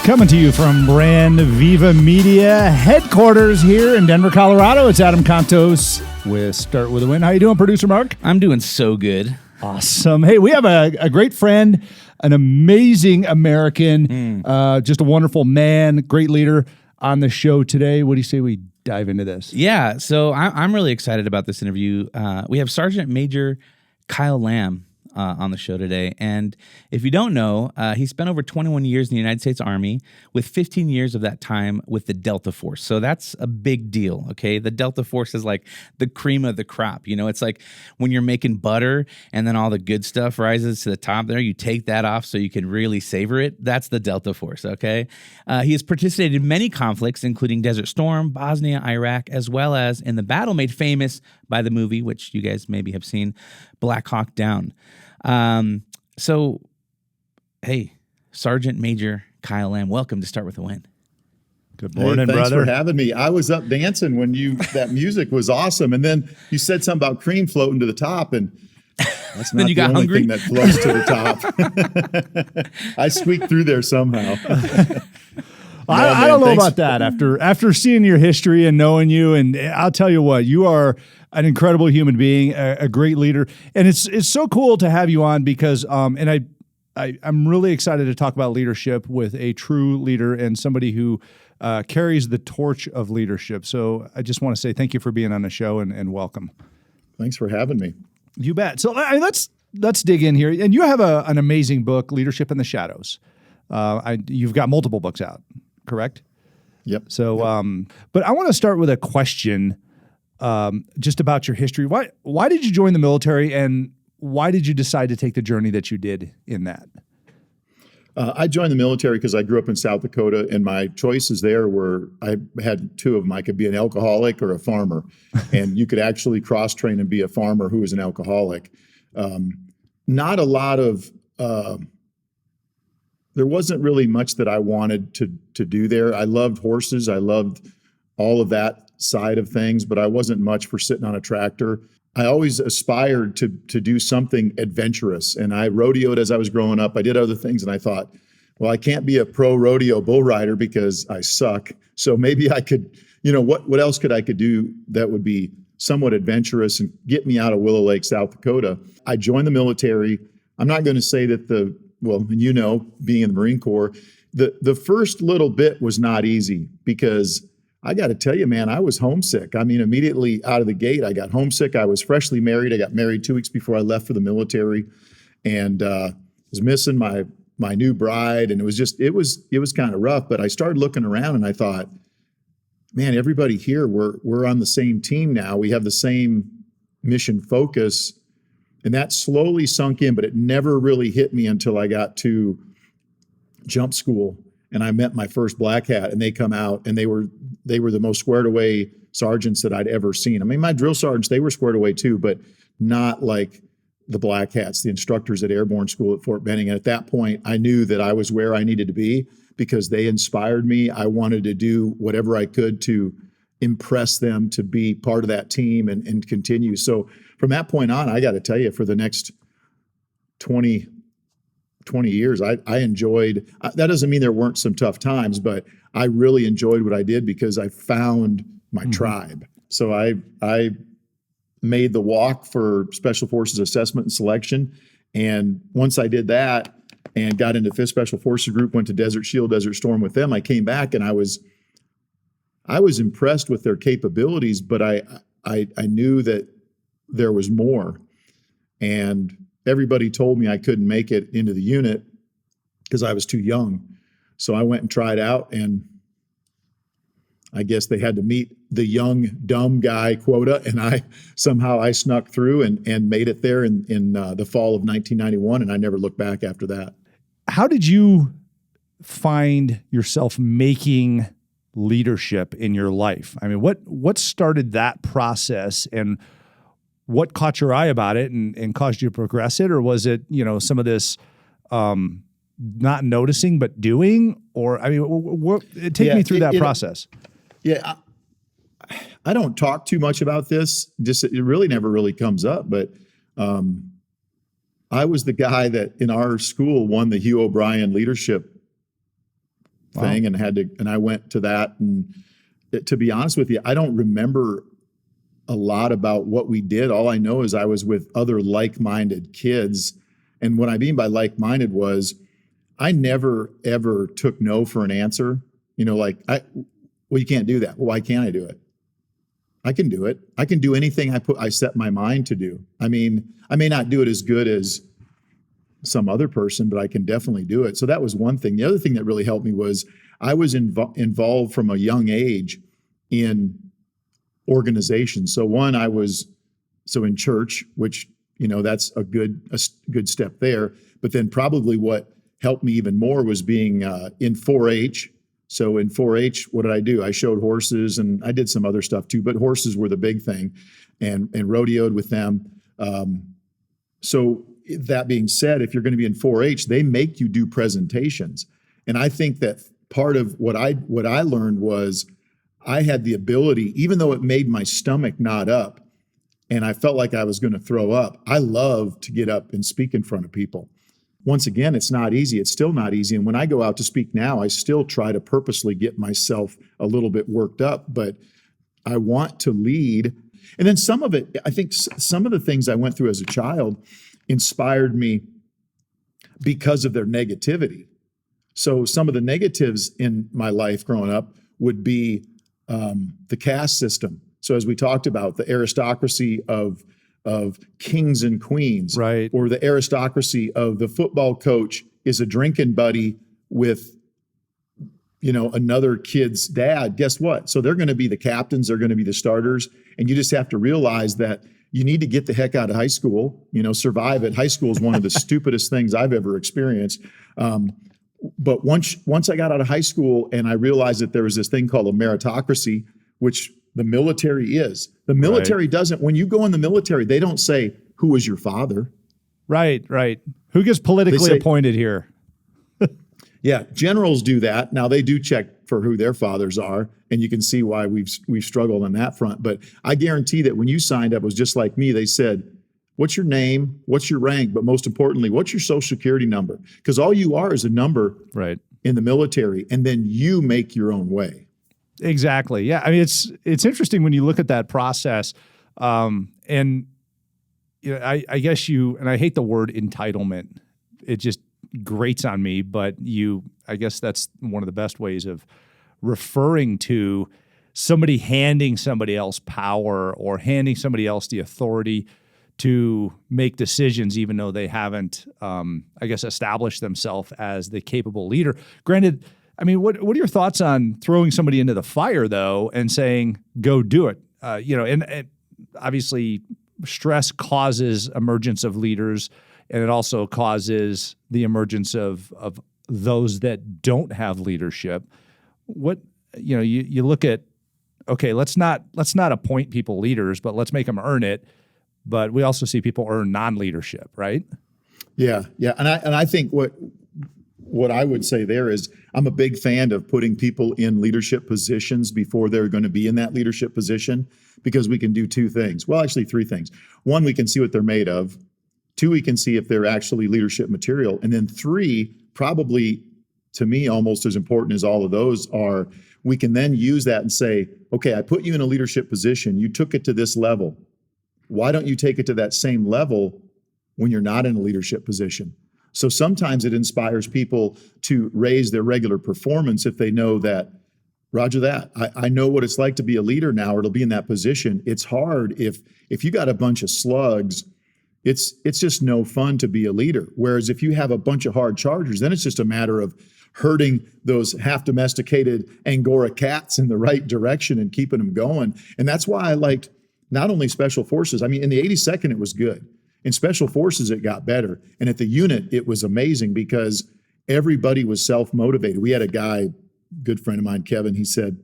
Coming to you from Brand Viva Media headquarters here in Denver, Colorado. It's Adam Contos with Start With a Win. How you doing, producer Mark? I'm doing so good. Awesome. Hey, we have a great friend, an amazing American, just a wonderful man, great leader on the show today. What do you say we dive into this? Yeah, so I'm really excited about this interview. We have Sergeant Major Kyle Lamb on the show today. And if you don't know, he spent over 21 years in the United States Army, with 15 years of that time with the Delta Force. So that's a big deal, okay? The Delta Force is like the cream of the crop. You know, it's like when you're making butter and then all the good stuff rises to the top there, you take that off so you can really savor it. That's the Delta Force, okay? He has participated in many conflicts, including Desert Storm, Bosnia, Iraq, as well as in the battle made famous by the movie, which you guys maybe have seen, Black Hawk Down. So, hey, Sergeant Major Kyle Lamb, welcome to Start With a Win. Good morning, thanks brother. for having me. I was up dancing when that music was awesome, and then you said something about cream floating to the top, and that's not Then you the got only hungry? thing that floats to the top. I squeaked through there somehow. I don't know about that after seeing your history and knowing you, and I'll tell you what, you are an incredible human being, a great leader, and it's so cool to have you on because and I'm really excited to talk about leadership with a true leader and somebody who carries the torch of leadership. So I just want to say thank you for being on the show and welcome. Thanks for having me. You bet. So let's dig in here, and you have an amazing book, Leadership in the Shadows. You've got multiple books out, correct? Yep. So, but I want to start with a question, just about your history. Why did you join the military, and why did you decide to take the journey that you did in that? I joined the military because I grew up in South Dakota, and my choices there were, I had two of them. I could be an alcoholic or a farmer, and you could actually cross-train and be a farmer who was an alcoholic. Not a lot of, there wasn't really much that I wanted to do there. I loved horses. I loved all of that side of things, but I wasn't much for sitting on a tractor. I always aspired to do something adventurous, and I rodeoed as I was growing up. I did other things, and I thought, well, I can't be a pro rodeo bull rider because I suck. So maybe I could, what else could I do that would be somewhat adventurous and get me out of Willow Lake, South Dakota? I joined the military. I'm not going to say that being in the Marine Corps, the first little bit was not easy because I got to tell you, man, I was homesick. I mean, immediately out of the gate, I got homesick. I was freshly married. I got married 2 weeks before I left for the military, and was missing my new bride, and it was kind of rough. But I started looking around, and I thought, man, everybody here, we're on the same team now. We have the same mission focus, and that slowly sunk in. But it never really hit me until I got to jump school. And I met my first black hat, and they come out, and they were the most squared away sergeants that I'd ever seen. I mean, my drill sergeants, they were squared away too, but not like the black hats, the instructors at Airborne School at Fort Benning. And at that point, I knew that I was where I needed to be because they inspired me. I wanted to do whatever I could to impress them, to be part of that team and continue. So from that point on, I got to tell you, for the next 20 years, I enjoyed, that doesn't mean there weren't some tough times, but I really enjoyed what I did because I found my tribe. So I made the walk for Special Forces Assessment and Selection. And once I did that and got into 5th Special Forces Group, went to Desert Shield, Desert Storm with them, I came back and I was impressed with their capabilities, but I knew that there was more. And everybody told me I couldn't make it into the unit because I was too young. So I went and tried out, and I guess they had to meet the young, dumb guy quota, and I snuck through and made it there in the fall of 1991, and I never looked back after that. How did you find yourself making leadership in your life? I mean, what started that process, and what caught your eye about it and caused you to progress it? Or was it, some of this not noticing but doing? Or, I mean, take me through that process. Yeah, I don't talk too much about this. Just it really never really comes up. But I was the guy that in our school won the Hugh O'Brien Leadership thing and I went to that. And to be honest with you, I don't remember a lot about what we did. All I know is I was with other like-minded kids. And what I mean by like-minded was I never, ever took no for an answer. Well, you can't do that. Well, why can't I do it? I can do it. I can do anything I set my mind to do. I mean, I may not do it as good as some other person, but I can definitely do it. So that was one thing. The other thing that really helped me was I was involved from a young age in organizations. So I was in church, which, that's a good step there. But then probably what helped me even more was being in 4-H. So in 4-H, what did I do? I showed horses and I did some other stuff too, but horses were the big thing and rodeoed with them. So that being said, if you're going to be in 4-H, they make you do presentations. And I think that part of what I learned was I had the ability, even though it made my stomach knot up and I felt like I was going to throw up, I love to get up and speak in front of people. Once again, it's not easy. It's still not easy. And when I go out to speak now, I still try to purposely get myself a little bit worked up, but I want to lead. And then some of it, I think some of the things I went through as a child inspired me because of their negativity. So some of the negatives in my life growing up would be the caste system. So as we talked about, the aristocracy of kings and queens, right? Or the aristocracy of the football coach is a drinking buddy with, another kid's dad. Guess what? So they're going to be the captains, they're going to be the starters. And you just have to realize that you need to get the heck out of high school, survive it. High school is one of the stupidest things I've ever experienced. But once I got out of high school and I realized that there was this thing called a meritocracy, which the military is. The military doesn't, when you go in the military, they don't say, who was your father? Right. Who gets politically appointed here? Yeah, generals do that. Now they do check for who their fathers are, and you can see why we've struggled on that front. But I guarantee that when you signed up, it was just like me. They said, what's your name? What's your rank? But most importantly, what's your social security number? Because all you are is a number in the military, and then you make your own way. Exactly. Yeah. I mean, it's interesting when you look at that process, and I guess and I hate the word entitlement. It just grates on me, but I guess that's one of the best ways of referring to somebody handing somebody else power or handing somebody else the authority to make decisions, even though they haven't, established themselves as the capable leader. Granted, I mean, what are your thoughts on throwing somebody into the fire, though, and saying, go do it? And obviously stress causes emergence of leaders, and it also causes the emergence of those that don't have leadership. You look at, okay, let's not appoint people leaders, but let's make them earn it. But we also see people earn non-leadership, right? Yeah. And I think what I would say there is I'm a big fan of putting people in leadership positions before they're going to be in that leadership position, because we can do two things. Well, actually three things. One, we can see what they're made of. Two, we can see if they're actually leadership material. And then three, probably to me almost as important as all of those are, we can then use that and say, okay, I put you in a leadership position. You took it to this level. Why don't you take it to that same level when you're not in a leadership position? So sometimes it inspires people to raise their regular performance if they know that, roger that, I know what it's like to be a leader now, or to be in that position. It's hard if you got a bunch of slugs, it's just no fun to be a leader. Whereas if you have a bunch of hard chargers, then it's just a matter of herding those half-domesticated Angora cats in the right direction and keeping them going. And that's why I liked not only Special Forces. I mean, in the 82nd, it was good. In Special Forces, it got better. And at the unit, it was amazing because everybody was self-motivated. We had a guy, good friend of mine, Kevin, he said,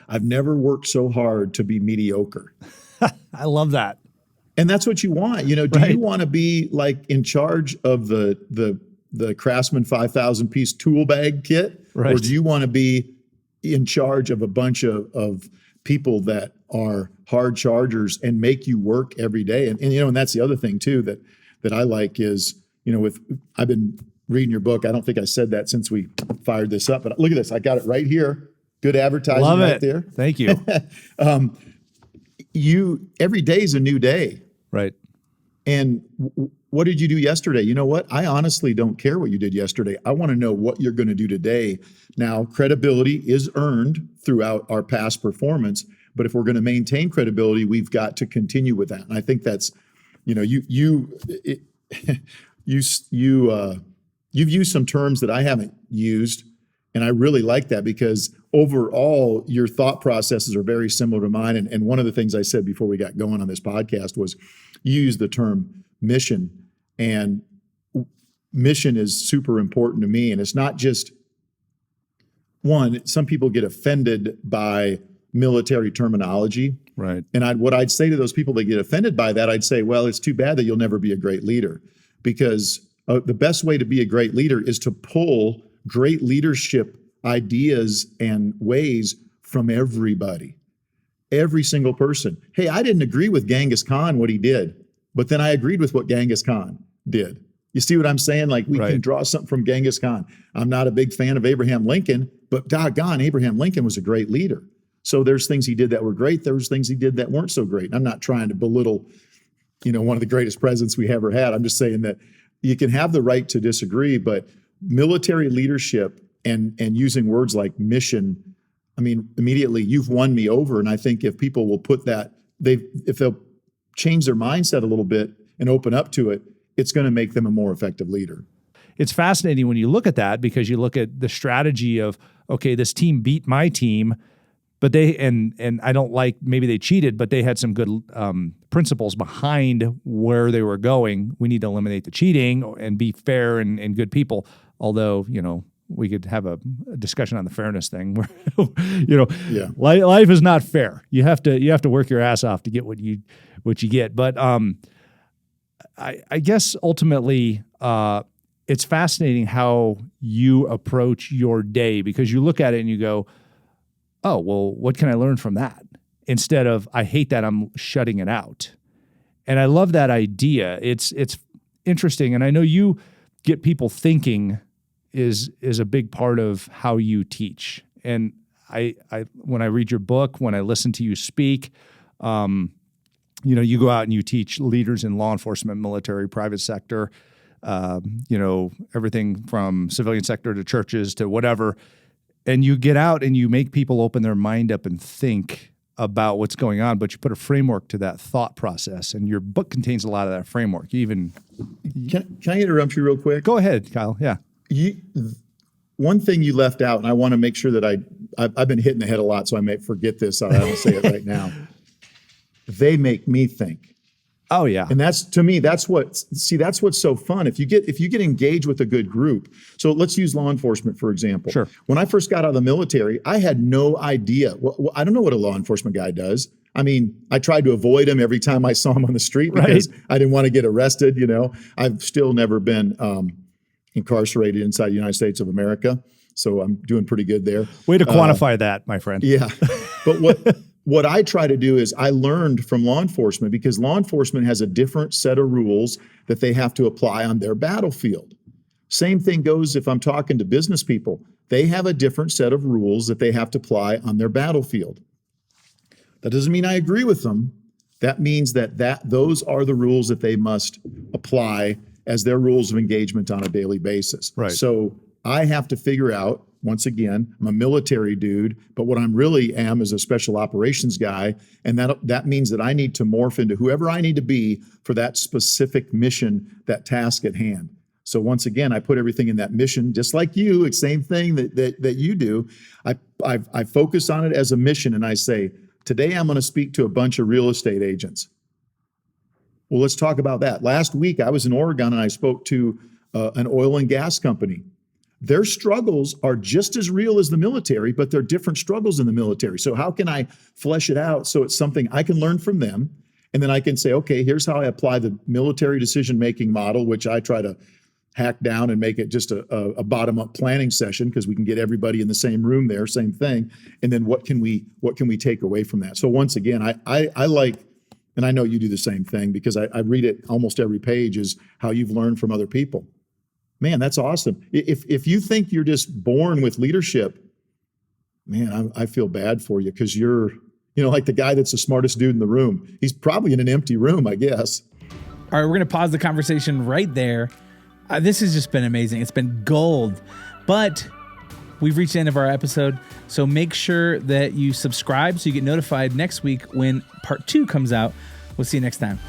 I've never worked so hard to be mediocre. I love that. And that's what you want. Do you want to be like in charge of the Craftsman 5,000 piece tool bag kit? Right. Or do you want to be in charge of a bunch of people that are hard chargers and make you work every day? And that's the other thing too that I like is, I've been reading your book. I don't think I said that since we fired this up, but look at this. I got it right here. Good advertising. Love right it. there. Thank you. Every day is a new day. Right. And what did you do yesterday? You know what? I honestly don't care what you did yesterday. I want to know what you're going to do today. Now, credibility is earned throughout our past performance, but if we're going to maintain credibility, we've got to continue with that. And I think that's, you've used some terms that I haven't used, and I really like that because overall, your thought processes are very similar to mine. And one of the things I said before we got going on this podcast was you used the term mission, and mission is super important to me. And it's not just one, some people get offended by military terminology. Right. And what I'd say to those people that get offended by that, I'd say, well, it's too bad that you'll never be a great leader, because the best way to be a great leader is to pull great leadership ideas and ways from everybody, every single person. Hey, I didn't agree with Genghis Khan, what he did, but then I agreed with what Genghis Khan did. You see what I'm saying? Like, we can draw something from Genghis Khan. I'm not a big fan of Abraham Lincoln, but doggone, Abraham Lincoln was a great leader. So there's things he did that were great. There's things he did that weren't so great. And I'm not trying to belittle, one of the greatest presidents we ever had. I'm just saying that you can have the right to disagree, but military leadership and using words like mission, I mean, immediately you've won me over. And I think if people will put that, if they'll change their mindset a little bit and open up to it, it's going to make them a more effective leader. It's fascinating when you look at that, because you look at the strategy of, okay, this team beat my team, but and I don't like, maybe they cheated, but they had some good principles behind where they were going. We need to eliminate the cheating and be fair and good people. Although, we could have a discussion on the fairness thing where, life is not fair. You have to work your ass off to get what you get. But I guess ultimately, it's fascinating how you approach your day, because you look at it and you go, oh, well, what can I learn from that? Instead of, I hate that, I'm shutting it out. And I love that idea. It's interesting. And I know you get people thinking is a big part of how you teach. And I when I read your book, when I listen to you speak, you go out and you teach leaders in law enforcement, military, private sector, everything from civilian sector to churches to whatever. And you get out and you make people open their mind up and think about what's going on, but you put a framework to that thought process. And your book contains a lot of that framework. Can I interrupt you real quick? Go ahead, Kyle. Yeah. One thing you left out, and I want to make sure that I've been hitting the head a lot, so I may forget this. I don't say it right now. They make me think. Oh yeah. And that's what's so fun. If you get engaged with a good group. So let's use law enforcement, for example. Sure. When I first got out of the military, I had no idea. Well, I don't know what a law enforcement guy does. I mean, I tried to avoid him every time I saw him on the street because I didn't want to get arrested. I've still never been incarcerated inside the United States of America. So I'm doing pretty good there. Way to quantify that, my friend. Yeah. But what I try to do is I learned from law enforcement, because law enforcement has a different set of rules that they have to apply on their battlefield. Same thing goes if I'm talking to business people. They have a different set of rules that they have to apply on their battlefield. That doesn't mean I agree with them. That means that those are the rules that they must apply as their rules of engagement on a daily basis. Right. So I have to figure out, once again, I'm a military dude, but what I'm really is a special operations guy. And that means that I need to morph into whoever I need to be for that specific mission, that task at hand. So once again, I put everything in that mission, just like you, it's same thing that you do. I focus on it as a mission, and I say, today I'm going to speak to a bunch of real estate agents. Well, let's talk about that. Last week, I was in Oregon and I spoke to an oil and gas company. Their struggles are just as real as the military, but they're different struggles in the military. So how can I flesh it out so it's something I can learn from them? And then I can say, okay, here's how I apply the military decision-making model, which I try to hack down and make it just a bottom-up planning session, because we can get everybody in the same room there, same thing. And then what can we take away from that? So once again, I like, and I know you do the same thing, because I read it almost every page, is how you've learned from other people. Man, that's awesome. If you think you're just born with leadership, man, I feel bad for you, because you're, like the guy that's the smartest dude in the room. He's probably in an empty room, I guess. All right, we're going to pause the conversation right there. This has just been amazing. It's been gold. But we've reached the end of our episode, so make sure that you subscribe so you get notified next week when part 2 comes out. We'll see you next time.